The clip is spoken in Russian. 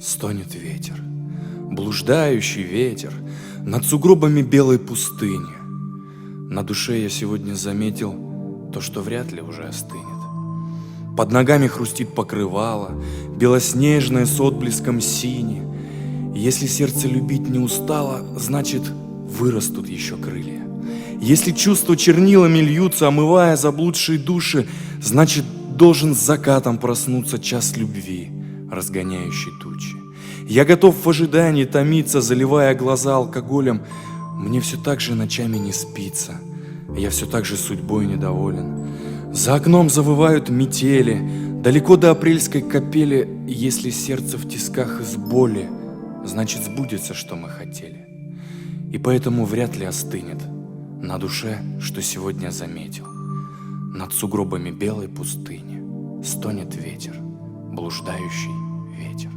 Стонет ветер, блуждающий ветер над сугробами белой пустыни. На душе я сегодня заметил то, что вряд ли уже остынет. Под ногами хрустит покрывало, белоснежное с отблеском сини. Если сердце любить не устало, значит, вырастут еще крылья. Если чувства чернилами льются, омывая заблудшие души, значит, должен с закатом проснуться час любви, разгоняющий тучи. Я готов в ожидании томиться, заливая глаза алкоголем. Мне все так же ночами не спится, я все так же судьбой недоволен. За окном завывают метели, далеко до апрельской капели. Если сердце в тисках из боли, значит, сбудется, что мы хотели. И поэтому вряд ли остынет на душе, что сегодня заметил. Над сугробами белой пустыни стонет ветер, блуждающий ветер.